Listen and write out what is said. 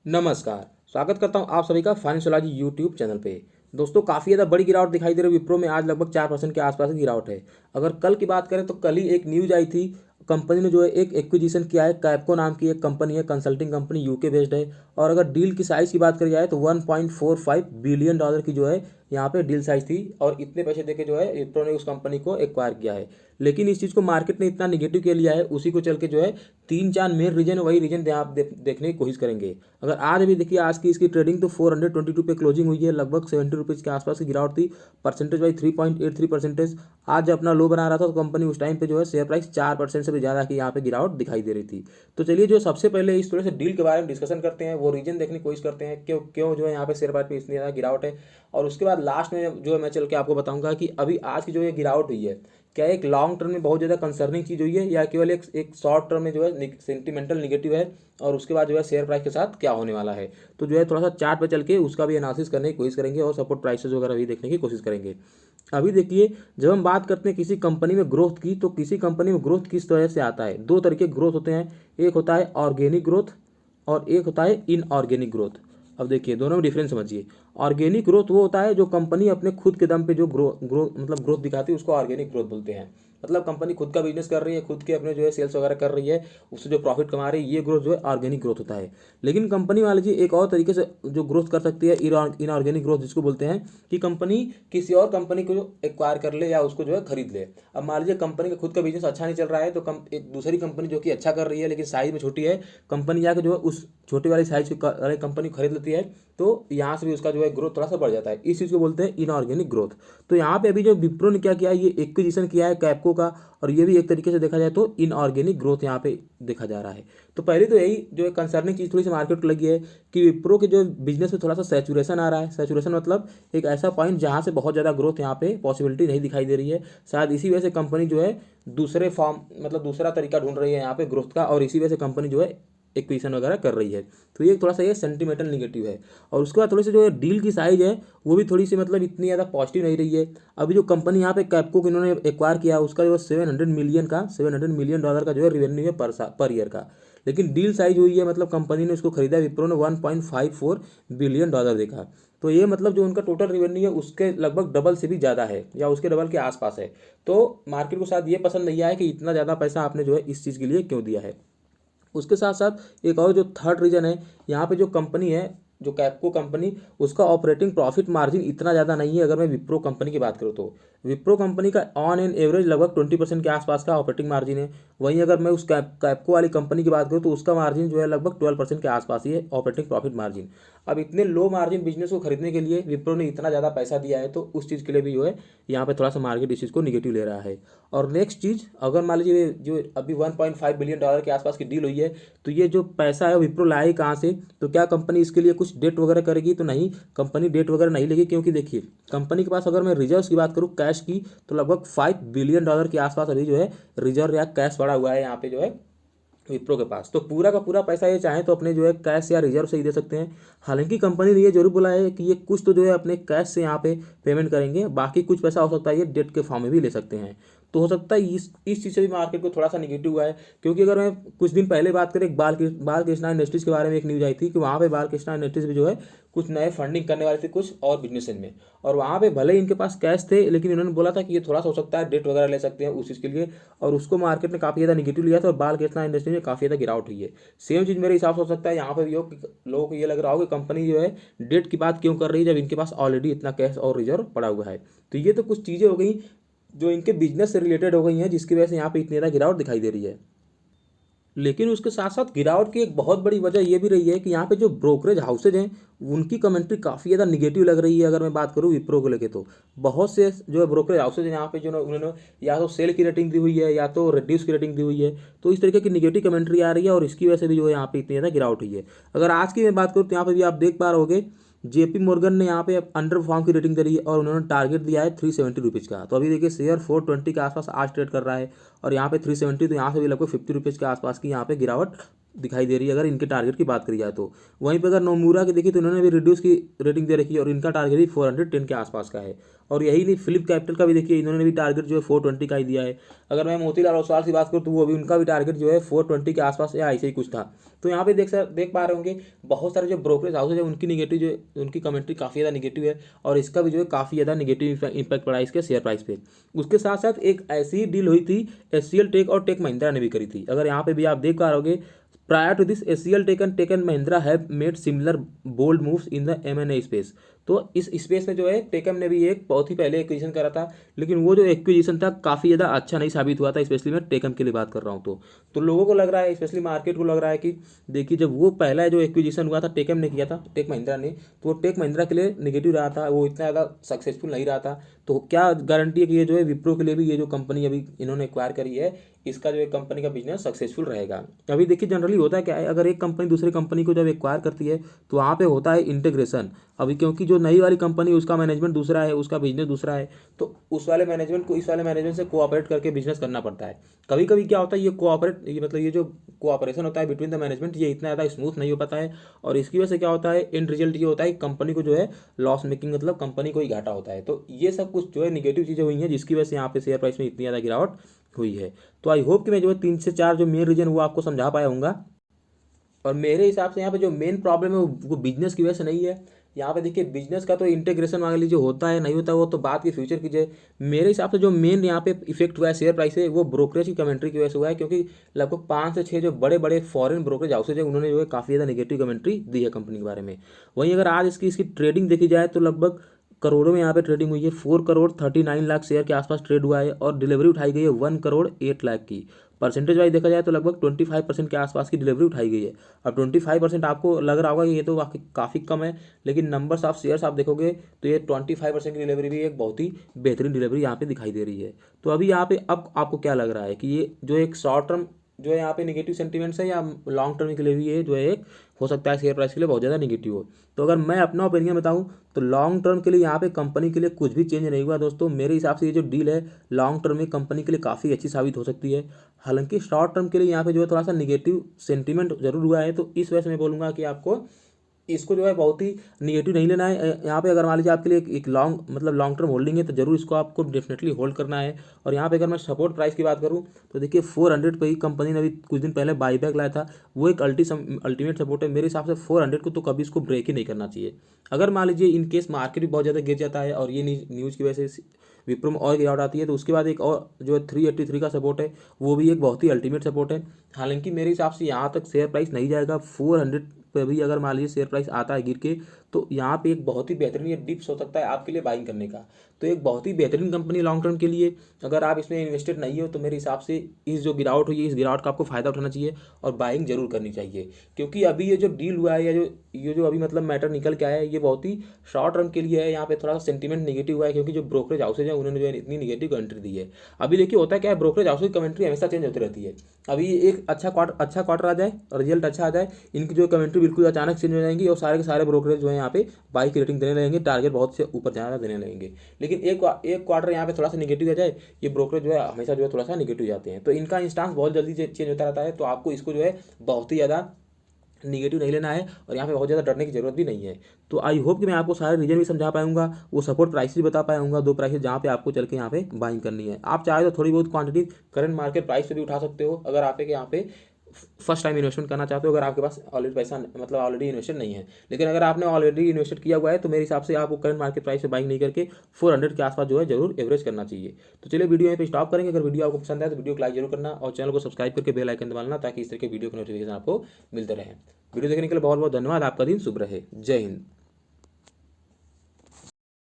नमस्कार। स्वागत करता हूं आप सभी का फाइनेंशियलॉजी यूट्यूब चैनल पे। दोस्तों, काफ़ी ज़्यादा बड़ी गिरावट दिखाई दे रही है। विप्रो में आज लगभग 4% के आसपास की गिरावट है। अगर कल की बात करें तो कल ही एक न्यूज़ आई थी, कंपनी ने जो है एक एक्विजिशन किया है। कैपको नाम की एक कंपनी है, कंसल्टिंग कंपनी, यूके बेस्ड है। और अगर डील की साइज़ की बात करी जाए तो $1.45 बिलियन की जो है यहाँ पे डील साइज थी। और इतने पैसे देके जो है विप्रो ने उस कंपनी को एक्वायर किया है। लेकिन इस चीज़ को मार्केट ने इतना निगेटिव के लिया है, उसी को चल के जो है 3-4 मेन रीजन, वही रीजन आप देखने की कोशिश करेंगे। अगर आज भी देखिए, आज की इसकी ट्रेडिंग तो 422 पे क्लोजिंग हुई है। लगभग 70 रुपीज़ के आसपास की गिरावट थी। Percentage wise 3.83%। आज जब अपना लो बना रहा था तो कंपनी उस टाइम पे जो है शेयर प्राइस 4% से भी ज़्यादा की यहाँ पे गिरावट दिखाई दे रही थी। तो चलिए जो सबसे पहले इस थोड़े से डील के बारे में डिस्कशन करते हैं, वो रीजन देखने की कोशिश करते हैं क्यों क्यों जो है यहाँ पे शेयर प्राइस में इतनी ज़्यादा गिरावट है। और उसके बाद लास्ट में जो है मैं चल के आपको बताऊंगा कि अभी आज की जो ये गिरावट हुई है, क्या एक लॉन्ग टर्म में बहुत ज़्यादा कंसर्निंग चीज़ हुई है या केवल एक शॉर्ट टर्म में जो है सेंटिमेंटल निगेटिव है। और उसके बाद जो है शेयर प्राइस के साथ क्या होने वाला है, तो जो है थोड़ा सा चार्ट पे चल के उसका भी एनालिसिस करने की कोशिश करेंगे और सपोर्ट प्राइसेस वगैरह भी देखने की कोशिश करेंगे। अभी देखिए, जब हम बात करते हैं किसी कंपनी में ग्रोथ की, तो किसी कंपनी में ग्रोथ किस तरह से आता है। दो तरीके ग्रोथ होते हैं, एक होता है ऑर्गेनिक ग्रोथ और एक होता है इनऑर्गेनिक ग्रोथ। अब देखिए, दोनों में डिफरेंस समझिए। ऑर्गेनिक ग्रोथ वो होता है जो कंपनी अपने खुद के दम पे जो ग्रोथ दिखाती है, उसको ऑर्गेनिक ग्रोथ बोलते हैं। मतलब कंपनी खुद का बिजनेस कर रही है, खुद के अपने जो है सेल्स वगैरह कर रही है, उससे जो प्रॉफिट कमा रही है, ये ग्रोथ जो है ऑर्गेनिक ग्रोथ होता है। लेकिन कंपनी मान लीजिए एक और तरीके से जो ग्रोथ कर सकती है, इनऑर्गेनिक ग्रोथ जिसको बोलते हैं, कि कंपनी किसी और कंपनी को जो एक्वायर कर ले या उसको जो है खरीद ले। अब मान लीजिए कंपनी का खुद का बिजनेस अच्छा नहीं चल रहा है, तो एक दूसरी कंपनी जो कि अच्छा कर रही है लेकिन साइज में छोटी है, कंपनी जाकर जो है उस छोटी वाली साइज की कंपनी खरीद लेती है, तो यहाँ से भी उसका जो है ग्रोथ थोड़ा सा बढ़ जाता है। इस चीज़ को बोलते हैं इनऑर्गेनिक ग्रोथ। तो यहाँ पे अभी जो विप्रो ने क्या किया है, ये एक्विजिशन किया है कैपको का, और ये भी एक तरीके से देखा जाए तो इनऑर्गेनिक ग्रोथ यहाँ पे देखा जा रहा है। तो पहले तो यही जो है कंसर्निंग चीज़ थोड़ी सी मार्केट को लगी है कि विप्रो के जो बिजनेस में थोड़ा सा सैचुरेशन आ रहा है। सैचुरेशन मतलब एक ऐसा पॉइंट जहाँ से बहुत ज़्यादा ग्रोथ यहाँ पे पॉसिबिलिटी नहीं दिखाई दे रही है। शायद इसी वजह से कंपनी जो है दूसरे फॉर्म, मतलब दूसरा तरीका ढूंढ रही है यहाँ पे ग्रोथ का, और इसी वजह से कंपनी जो है एक्विजिशन वगैरह कर रही है। तो ये थोड़ा सा ये सेंटिमेंटल निगेटिव है। और उसके बाद थोड़ी सी जो है डील की साइज है, वो भी थोड़ी सी मतलब इतनी ज़्यादा पॉजिटिव नहीं रही है। अभी जो कंपनी यहाँ पे कैपको को इन्होंने एक्वायर किया, उसका जो है $700 मिलियन का जो है रेवेन्यू है पर ईयर का। लेकिन डील साइज हुई है, मतलब कंपनी ने उसको खरीदा, विप्रो ने $1.54 बिलियन देखा। तो ये मतलब जो उनका टोटल रेवेन्यू है उसके लगभग डबल से भी ज़्यादा है या उसके डबल के आसपास है। तो मार्केट को शायद ये पसंद नहीं आया कि इतना ज़्यादा पैसा आपने जो है इस चीज़ के लिए क्यों दिया है। उसके साथ साथ एक और जो थर्ड रीजन है, यहाँ पे जो कंपनी है, जो कैपको कंपनी, उसका ऑपरेटिंग प्रॉफिट मार्जिन इतना ज़्यादा नहीं है। अगर मैं विप्रो कंपनी की बात करूँ तो विप्रो कंपनी का ऑन एन एवरेज लगभग 20% के आसपास का ऑपरेटिंग मार्जिन है। वहीं अगर मैं उस कैपको वाली कंपनी की बात करूँ तो उसका मार्जिन जो है लगभग 12% के आसपास ही है, ऑपरेटिंग प्रॉफिट मार्जिन। अब इतने लो मार्जिन बिजनेस को खरीदने के लिए विप्रो ने इतना ज़्यादा पैसा दिया है, तो उस चीज़ के लिए भी जो है यहाँ पे थोड़ा सा मार्केट इस चीज़ को निगेटिव ले रहा है। और नेक्स्ट चीज़, अगर मान लीजिए जो अभी $1.5 बिलियन के आसपास की डील हुई है, तो ये जो पैसा है विप्रो लाए कहाँ से। तो क्या कंपनी इसके लिए कुछ डेट वगैरह करेगी? तो नहीं, कंपनी डेट वगैरह नहीं लेगी, क्योंकि देखिए कंपनी के पास अगर मैं रिजर्व्स की बात करूँ कैश की, तो लगभग $5 बिलियन के आसपास अभी जो है रिजर्व या कैश पड़ा हुआ है यहाँ पे जो है विप्रो के पास। तो पूरा का पूरा पैसा ये चाहें तो अपने जो है कैश या रिजर्व से ही दे सकते हैं। हालांकि कंपनी ने ये जरूर बोला है कि ये कुछ तो जो है अपने कैश से यहाँ पे पेमेंट करेंगे, बाकी कुछ पैसा हो सकता है ये डेट के फॉर्म में भी ले सकते हैं। तो हो सकता है इस चीज़ से भी मार्केट को थोड़ा सा निगेटिव हुआ है। क्योंकि अगर मैं कुछ दिन पहले बात करें, बालकृष्णा इंडस्ट्रीज़ के बारे में एक न्यूज़ आई थी कि वहाँ पे बालकृष्णा इंडस्ट्रीज़ भी जो है कुछ नए फंडिंग करने वाले थे कुछ और बिजनेस में। और वहाँ पे भले ही इनके पास कैश थे, लेकिन इन्होंने बोला था कि ये थोड़ा सा हो सकता है डेट वगैरह ले सकते हैं उस चीज़ के लिए। और उसको मार्केट ने काफ़ी ज़्यादा निगेटिव लिया था और बालकृष्णा इंडस्ट्री में काफ़ी ज़्यादा गिरावट हुई है। सेम चीज़ मेरे हिसाब से हो सकता है यहाँ पे भी हो कि लोगों को ये लग रहा हो कि कंपनी जो है डेट की बात क्यों कर रही है जब इनके पास ऑलरेडी इतना कैश और रिजर्व पड़ा हुआ है। तो ये तो कुछ चीज़ें हो गई जो इनके बिजनेस से रिलेटेड हो गई हैं, जिसकी वजह से यहाँ पे इतनी ज़्यादा गिरावट दिखाई दे रही है। लेकिन उसके साथ साथ गिरावट की एक बहुत बड़ी वजह ये भी रही है कि यहाँ पे जो ब्रोकरेज हाउसेज हैं, उनकी कमेंट्री काफ़ी ज़्यादा निगेटिव लग रही है। अगर मैं बात करूँ विप्रो को लेके, तो बहुत से जो है ब्रोकरेज हाउसेज हैं यहाँ पे जो उन्होंने या तो सेल की रेटिंग दी हुई है या तो रिड्यूस की रेटिंग दी हुई है। तो इस तरीके की निगेटिव कमेंट्री आ रही है और इसकी वजह से भी जो है यहाँ पे इतनी ज़्यादा गिरावट हुई है। अगर आज की मैं बात करूँ तो यहाँ पे भी आप देख पा रहे हो, जेपी मॉर्गन ने यहाँ पे अंडर परफॉर्म की रेटिंग करी है और उन्होंने टारगेट दिया है ₹370 का। तो अभी देखिए शेयर 420 के आसपास आज ट्रेड कर रहा है और यहाँ पे 370, तो यहाँ से भी लगभग ₹50 के आसपास की यहाँ पे गिरावट दिखाई दे रही है अगर इनके टारगेट की बात करी जाए तो। वहीं पर अगर नोमूरा की देखिए तो इन्होंने भी रिड्यूस की रेटिंग दे रखी है और इनका टारगेट भी 410 के आसपास का है। और यही नहीं, फिलिप कैपिटल का भी देखिए इन्होंने भी टारगेट जो है 420 का ही दिया है। अगर मैं मोतीलाल ओसवाल की बात करूँ तो वो भी उनका भी टारगेट जो है 420 के आसपास या ऐसे ही कुछ था। तो यहाँ पे देख पा रहे होंगे बहुत सारे जो ब्रोकरेज हाउसेज है उनकी निगेटिव जो उनकी कमेंट्री काफ़ी ज़्यादा निगेटिव है और इसका भी जो है काफ़ी ज़्यादा निगेटिव इंपैक्ट पड़ा है इसके शेयर प्राइस पे। उसके साथ साथ एक ऐसी डील हुई थी एचसीएल टेक और टेक महिंद्रा ने भी करी थी। अगर यहाँ पे भी आप देख पा रहोगे, prior to this HCL tech and Mahindra have made similar bold moves in the M&A space. तो इस स्पेस में जो है टेकम ने भी एक बहुत ही पहले एक्विजिशन करा था, लेकिन वो जो एक्विजिशन था काफ़ी ज़्यादा अच्छा नहीं साबित हुआ था, स्पेशली मैं टेकम के लिए बात कर रहा हूँ। तो लोगों को लग रहा है, स्पेशली मार्केट को लग रहा है कि देखिए जब वो पहला जो एक्विजिशन हुआ था टेकम ने किया था टेक महिंद्रा ने, तो वो टेक महिंद्रा के लिए निगेटिव रहा था, वो इतना ज़्यादा सक्सेसफुल नहीं रहा था। तो क्या गारंटी है कि ये जो है विप्रो के लिए भी ये जो कंपनी अभी इन्होंने एक्वायर करी है इसका जो एक कंपनी का बिजनेस सक्सेसफुल रहेगा। अभी देखिए जनरली होता है क्या है, अगर एक कंपनी दूसरी कंपनी को जब एक्वायर करती है तो वहाँ पे होता है इंटीग्रेशन। अभी क्योंकि जो नई वाली कंपनी उसका मैनेजमेंट दूसरा है, उसका बिजनेस दूसरा है, तो उस वाले मैनेजमेंट को इस वाले मैनेजमेंट से कोऑपरेट करके बिजनेस करना पड़ता है। कभी कभी क्या होता है ये मतलब ये जो कोऑपरेशन होता है बिटवीन द मैनेजमेंट ये इतना ज़्यादा स्मूथ नहीं हो पाता है और इसकी वजह से क्या होता है, एंड रिजल्ट ये होता है कि कंपनी को जो है लॉस मेकिंग मतलब कंपनी को ही घाटा होता है। तो ये सब कुछ जो है निगेटिव चीज़ें हुई हैं जिसकी वजह से यहाँ पे शेयर प्राइस में इतनी ज़्यादा गिरावट हुई है। तो आई होप कि मैं जो है 3 से 4 जो मेन रीजन वो आपको समझा पाया हूँगा। और मेरे हिसाब से यहाँ पे जो मेन प्रॉब्लम है वो बिजनेस की वजह से नहीं है। यहाँ पे देखिए बिजनेस का तो इंटीग्रेशन मान लीजिए होता है नहीं होता वो तो बात की फ्यूचर की है। मेरे हिसाब से जो मेन यहाँ पे इफेक्ट हुआ है शेयर प्राइस से वो ब्रोकरेज की कमेंट्री की वजह से हुआ है, क्योंकि लगभग 5 से 6 जो बड़े बड़े फॉरेन ब्रोकरेज हाउसेज है उन्होंने जो है काफ़ी ज़्यादा नेगेटिव कमेंट्री दी है कंपनी के बारे में। वहीं अगर आज इसकी ट्रेडिंग देखी जाए तो लगभग करोड़ों में यहाँ पे ट्रेडिंग हुई है। 4 करोड़ 39 लाख शेयर के आसपास ट्रेड हुआ है और डिलीवरी उठाई गई है 1 करोड़ 8 लाख की। परसेंटेज वाइज देखा जाए तो लगभग 25% के आसपास की डिलीवरी उठाई गई है। अब 25% आपको लग रहा होगा कि ये तो काफ़ी कम है, लेकिन नंबर्स ऑफ शेयर्स आप देखोगे तो ये 25% की डिलीवरी भी एक बहुत ही बेहतरीन डिलीवरी यहाँ पे दिखाई दे रही है। तो अभी यहाँ पे अब आपको क्या लग रहा है कि ये जो एक शॉर्ट टर्म जो है यहाँ पे निगेटिव सेंटीमेंट्स है या लॉन्ग टर्म के लिए भी ये जो है एक हो सकता है शेयर प्राइस के लिए बहुत ज़्यादा निगेटिव हो। तो अगर मैं अपना ओपिनियन बताऊं तो लॉन्ग टर्म के लिए यहाँ पे कंपनी के लिए कुछ भी चेंज नहीं हुआ दोस्तों। मेरे हिसाब से ये जो डील है लॉन्ग टर्म में कंपनी के लिए काफ़ी अच्छी साबित हो सकती है। हालांकि शॉर्ट टर्म के लिए यहाँ पे जो है थोड़ा सा निगेटिव सेंटीमेंट जरूर हुआ है, तो इस वजह से मैं बोलूँगा कि आपको इसको जो है बहुत ही निगेटिव नहीं लेना है। यहाँ पे अगर मान लीजिए आपके लिए एक लॉन्ग टर्म होल्डिंग है तो जरूर इसको आपको डेफिनेटली होल्ड करना है। और यहाँ पे अगर मैं सपोर्ट प्राइस की बात करूँ तो देखिए 400 पे ही कंपनी ने अभी कुछ दिन पहले बाईबैक लाया था, वो एक अल्टीमेट सपोर्ट है। मेरे हिसाब से 400 को तो कभी इसको ब्रेक ही नहीं करना चाहिए। अगर मान लीजिए इन केस मार्केट भी बहुत ज़्यादा गिर जाता है और ये न्यूज़ की वजह से विप्रो में और गिरावट आती है तो उसके बाद एक और जो है 383 का सपोर्ट है वो भी एक बहुत ही अल्टीमेट सपोर्ट है। हालांकि मेरे हिसाब से यहाँ तक शेयर प्राइस नहीं जाएगा। 400 पे भी अगर मान लीजिए शेयर प्राइस आता है गिर के तो यहाँ पे एक बहुत ही बेहतरीन ये डिप्स हो सकता है आपके लिए बाइंग करने का। तो एक बहुत ही बेहतरीन कंपनी लॉन्ग टर्म के लिए अगर आप इसमें इन्वेस्टेड नहीं हो तो मेरे हिसाब से इस जो गिरावट हुई है इस गिरावट का आपको फायदा उठाना चाहिए और बाइंग जरूर करनी चाहिए। क्योंकि अभी ये जो डील हुआ है या ये जो अभी मतलब मैटर निकल के आया है ये बहुत ही शॉर्ट टर्म के लिए है। यहाँ पे थोड़ा सा सेंटीमेंट निगेटिव हुआ है क्योंकि जो ब्रोकरेज हाउसेज है उन्होंने जो है इतनी निगेटिव कमेंट्री दी है। अभी देखिए होता क्या है, ब्रोकरेज हाउस की कमेंट्री हमेशा चेंज होती रहती है। अभी एक अच्छा क्वार्टर आ जाए और रिजल्ट अच्छा आ जाए, इनकी जो कमेंट्री बिल्कुल अचानक चेंज हो जाएंगी और सारे के सारे ब्रोकरेज जो है यहाँ पे बाई की रेटिंग देने लगेंगे, टारगेट बहुत से ऊपर ज़्यादा देने लगेंगे। लेकिन एक क्वार्टर यहाँ पे थोड़ा सा निगेटिव आ जाए, ये ब्रोकरेज जो है हमेशा जो है थोड़ा सा निगेटिव जाते हैं। तो इनका इंस्टांस बहुत जल्दी चेंज होता रहता है, तो आपको इसको जो है बहुत ही ज़्यादा निगेटिव नहीं लेना है और यहाँ पे बहुत ज़्यादा डरने की जरूरत भी नहीं है। तो आई होप कि मैं आपको सारे रीजन भी समझा पाऊंगा, वो सपोर्ट प्राइस भी बता पाऊंगा, 2 प्राइसेस जहाँ पे आपको चल के यहाँ पे बाइंग करनी है। आप चाहे तो थोड़ी बहुत क्वांटिटी करंट मार्केट प्राइस पे भी उठा सकते हो अगर आप यहाँ पे फर्स्ट टाइम इन्वेस्टमेंट करना चाहते हो, अगर आपके पास ऑलरेडी पैसा मतलब ऑलरेडी इन्वेस्टेड नहीं है। लेकिन अगर आपने ऑलरेडी इन्वेस्टेड किया हुआ है तो मेरे हिसाब से आपको करंट मार्केट प्राइस से बाइंग नहीं करके 400 के आसपास जो है जरूर एवरेज करना चाहिए। तो चलिए वीडियो यहाँ पे स्टॉप करेंगे। अगर वीडियो आपको पसंद आए तो वीडियो को लाइक जरूर करना और चैनल को सब्सक्राइब करके बेल आइकन दबाना ताकि इस तरह के वीडियो के नोटिफिकेशन आपको मिलते रहे। वीडियो देखने के लिए बहुत बहुत धन्यवाद। आपका दिन शुभ रहे। जय हिंद।